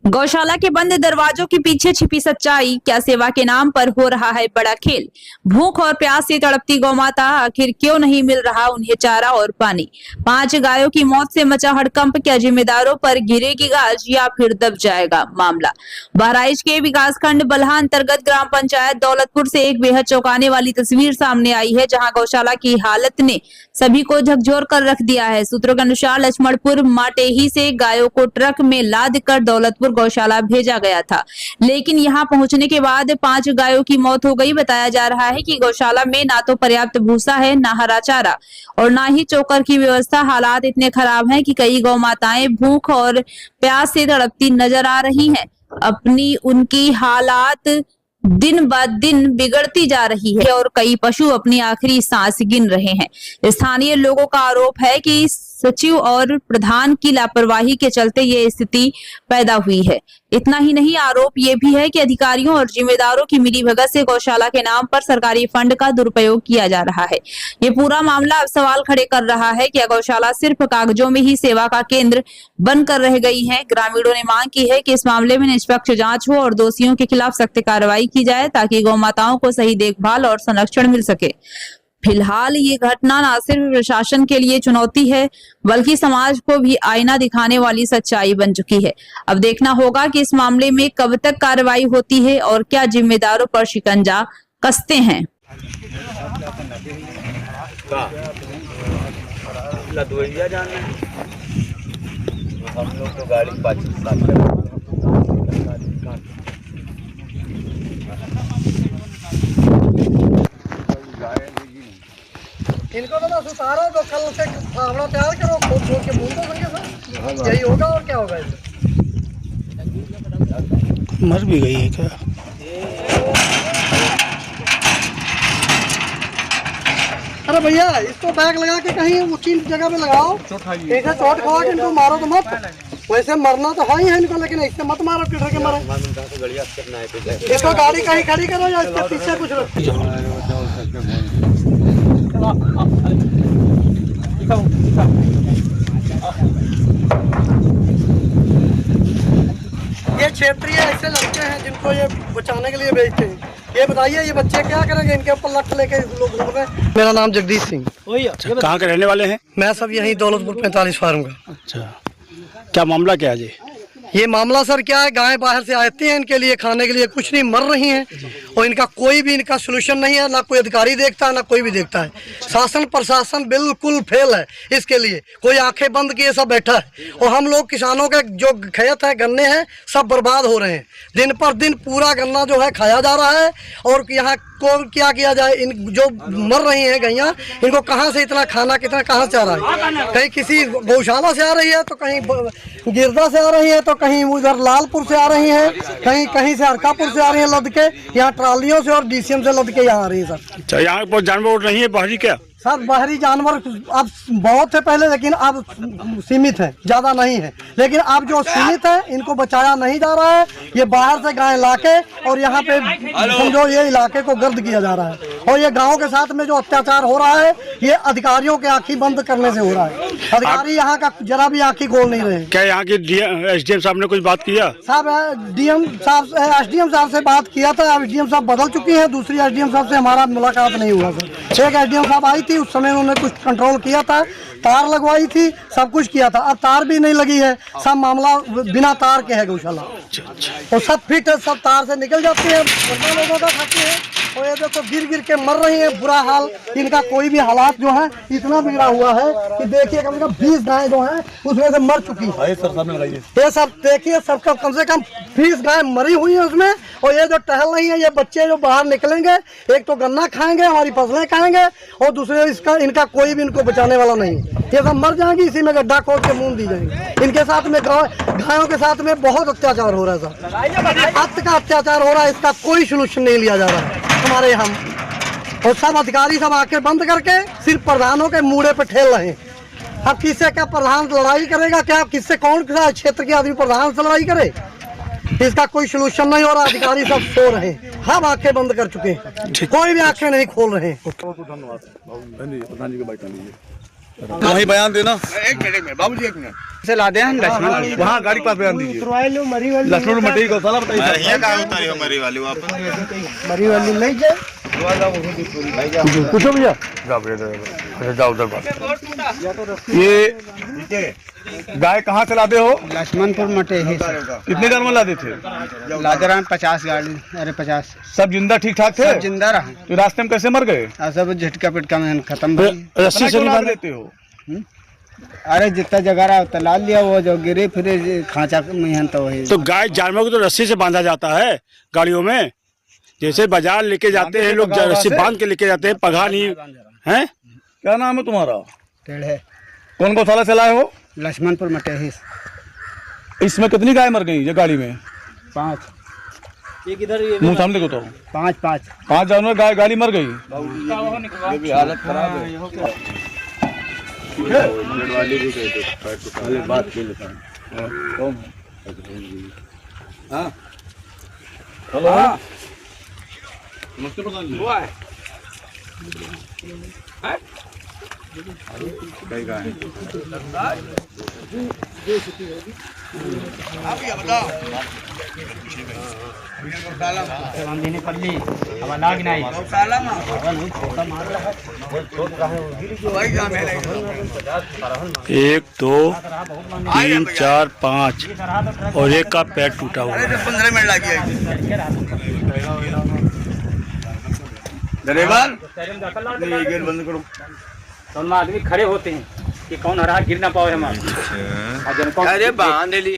गौशाला के बंद दरवाजों के पीछे छिपी सच्चाई, क्या सेवा के नाम पर हो रहा है बड़ा खेल। भूख और प्यास से तड़पती गौमाता, आखिर क्यों नहीं मिल रहा उन्हें चारा और पानी। 5 गायों की मौत से मचा हड़कंप, क्या जिम्मेदारों पर गिरेगी गाज या फिर दब जाएगा मामला। बहराइच के विकासखंड बल्हा अंतर्गत ग्राम पंचायत दौलतपुर से एक बेहद चौंकाने वाली तस्वीर सामने आई है, जहां गौशाला की हालत ने सभी को झकझोर कर रख दिया है। सूत्रों के अनुसार लक्ष्मणपुर माटेही से गायों को ट्रक में लाद कर दौलतपुर गौशाला भेजा गया था, लेकिन यहां पहुंचने के बाद 5 गायों की मौत हो गई। बताया जा रहा है कि गौशाला में ना तो पर्याप्त भूसा है, ना हरा चारा और ना ही चोकर की व्यवस्था। हालात इतने खराब हैं कि कई गौ माताएं भूख और प्यास से तड़पती नजर आ रही हैं। अपनी उनकी हालात दिन ब दिन बिगड़ती जा रही है और कई पशु अपनी आखिरी सांस गिन रहे हैं। स्थानीय लोगों का आरोप है कि सचिव और प्रधान की लापरवाही के चलते ये स्थिति पैदा हुई है। इतना ही नहीं, आरोप ये भी है कि अधिकारियों और जिम्मेदारों की मिलीभगत से गौशाला के नाम पर सरकारी फंड का दुरुपयोग किया जा रहा है। ये पूरा मामला अब सवाल खड़े कर रहा है कि गौशाला सिर्फ कागजों में ही सेवा का केंद्र बनकर रह गई है। ग्रामीणों ने मांग की है कि इस मामले में निष्पक्ष जांच हो और दोषियों के खिलाफ सख्त कार्रवाई की जाए, ताकि गौ माताओं को सही देखभाल और संरक्षण मिल सके। फिलहाल ये घटना न सिर्फ प्रशासन के लिए चुनौती है, बल्कि समाज को भी आईना दिखाने वाली सच्चाई बन चुकी है। अब देखना होगा कि इस मामले में कब तक कार्रवाई होती है और क्या जिम्मेदारों पर शिकंजा कसते हैं। हम लोग तो गाड़ी इनको तो बस उतारो, तो कल से फावड़ा तैयार करो, खोद खोद के मूल दो संगे सर, यही होगा और क्या होगा इससे। मर भी गई है क्या? अरे भैया, इसको बैग लगा के कहीं ऊंची जगह पे लगाओ, ऐसे चोट खाओ कि इनको मारो तो मत। वैसे मरना तो है ही है इनको, लेकिन इससे मत मारो पिट के मारो। इसको गाड़ी कहीं खड़ी करो या इसके पीछे कुछ रखो। ये क्षेत्रीय ऐसे लड़के हैं जिनको ये बचाने के लिए भेजते हैं। ये बताइए, ये बच्चे क्या करेंगे? इनके ऊपर लठ लेके लोग घूम रहे हैं। मेरा नाम जगदीश सिंह। अच्छा, कहाँ के रहने वाले हैं? मैं सब यहीं दौलतपुर 45 फार्म का। अच्छा, क्या मामला क्या है ये मामला सर क्या है, गायें बाहर से आती हैं, इनके लिए खाने के लिए कुछ नहीं, मर रही हैं और इनका कोई भी इनका सोल्यूशन नहीं है। ना कोई अधिकारी देखता है, ना कोई भी देखता है। शासन प्रशासन बिल्कुल फेल है इसके लिए, कोई आंखें बंद किए सब बैठा है। और हम लोग किसानों के जो खेत है, गन्ने हैं, सब बर्बाद हो रहे हैं। दिन पर दिन पूरा गन्ना जो है खाया जा रहा है। और यहाँ को क्या किया जाए, इन जो मर रही हैं गैया, इनको कहाँ से इतना खाना, कितना कहाँ से आ रहा है? कहीं किसी गौशाला से आ रही है, तो कहीं गिरदा से आ रही है, तो कहीं उधर लालपुर से आ रही है, कहीं कहीं से अरकापुर से आ रही है लद के, यहाँ ट्रालियों से और डीसीएम से लद के यहाँ आ रही है सर। अच्छा, यहाँ पर जानवर नहीं है बाहरी क्या? सर बाहरी जानवर अब बहुत थे पहले, लेकिन अब सीमित है, ज़्यादा नहीं है। लेकिन अब जो सीमित है, इनको बचाया नहीं जा रहा है। ये बाहर से गाय लाके और यहाँ पे समझो ये इलाके को गर्द किया जा रहा है। और ये गांव के साथ में जो अत्याचार हो रहा है, ये अधिकारियों के आँखें बंद करने से हो रहा है। अधिकारी यहाँ का जरा भी आँखें खोल नहीं रहे। क्या यहाँ के एसडीएम साहब ने कुछ बात किया? साहब डीएम साहब, एसडीएम साहब से बात किया था। एसडीएम साहब बदल चुकी है, दूसरी एसडीएम साहब से हमारा मुलाकात नहीं हुआ सर। एक एसडीएम साहब आई थी, उस समय उन्होंने कुछ कंट्रोल किया था, तार लगवाई थी, सब कुछ किया था। अब तार भी नहीं लगी है, सब मामला बिना तार के है गौशाला। और सब फिट है, सब तार से निकल जाते हैं, लोगों का खाते हैं। और ये देखो गिर गिर के मर रही है, बुरा हाल इनका। कोई भी हालात जो है इतना बिगड़ा हुआ है कि देखिए, कम से कम 20 गाय जो है उसमें से मर चुकी है। ये सब देखिए, सबका कम से कम 20 गाय मरी हुई है उसमें। और ये जो टहल रही है, ये बच्चे जो बाहर निकलेंगे, एक तो गन्ना खाएंगे, हमारी फसलें खाएंगे, और दूसरे इनका कोई भी इनको बचाने वाला नहीं है। ये सब मर जाएंगी, इसी में गड्ढा खोद के मूंद दी जाएंगी। इनके साथ में गायों के साथ में बहुत अत्याचार हो रहा है सर, अत्य का अत्याचार हो रहा है। इसका कोई सोल्यूशन नहीं लिया जा रहा है हमारे यहाँ। और सब अधिकारी सब आके बंद करके सिर्फ प्रधानों के मूड़े पे ठेल रहे हैं। अब किससे क्या प्रधान लड़ाई करेगा? क्या किससे, कौन सा क्षेत्र के आदमी प्रधान से लड़ाई करे? इसका कोई सोल्यूशन नहीं हो रहा। अधिकारी सब सो रहे हैं, हम आंखें बंद कर चुके हैं, कोई भी आंखें नहीं खोल रहे हैं। वही बयान देना एक मिनट बाबूजी, एक मिनट से ला दे लक्ष्मण वहाँ गाड़ी के पास बयान दीजिए। लक्ष्मण मटी गौशाला बताइए। यहाँ कहाँ उतारी हो मरी वाली वापस? मरी वाली नहीं जाए पूछो भैया जाओ उधर बात। ये गाय कहाँ से लाते हो? लक्ष्मणपुर मटे ही कितने जानवर लाते थे? लाते रहे 50 गाड़ी। अरे 50 सब जिंदा ठीक ठाक थे? जिंदा रहे। तो रास्ते में कैसे मर गए? सब झटका पिटका में खत्म। रस्सी से मार देते हो? अरे जितना जगह रहा उतना ला लिया, वो जो गिरे फिरे खांचा में तो वही। तो गाय जानवर को तो रस्सी से बांधा जाता है गाड़ियों में, जैसे बाजार लेके जाते हैं लोग, रस्सी बांध के लेके जाते हैं, पघा नहीं है। क्या नाम है तुम्हारा? टेढ़े। कौन गौशाला से लाए हो? लक्ष्मणपुर मटे ही। इसमें कितनी गाय मर गई ये गाड़ी में? 5 मुँह सामने को तो 5 जानवर गाय गाड़ी मर गई। हालत खराब है। वाली भी कह दो, बात के लिए हाँ हेलो नमस्ते प्रधान जी। हुआ है कई गाय आप ये बताओ एक दो तीन चार 5 और एक का पैर टूटा हुआ है। 15 मिनट लगी ड्राइवर गेट बंद करो। तो आदमी खड़े होते हैं कि कौन हरा गिर ना पाए हमारे। अरे बांध ली।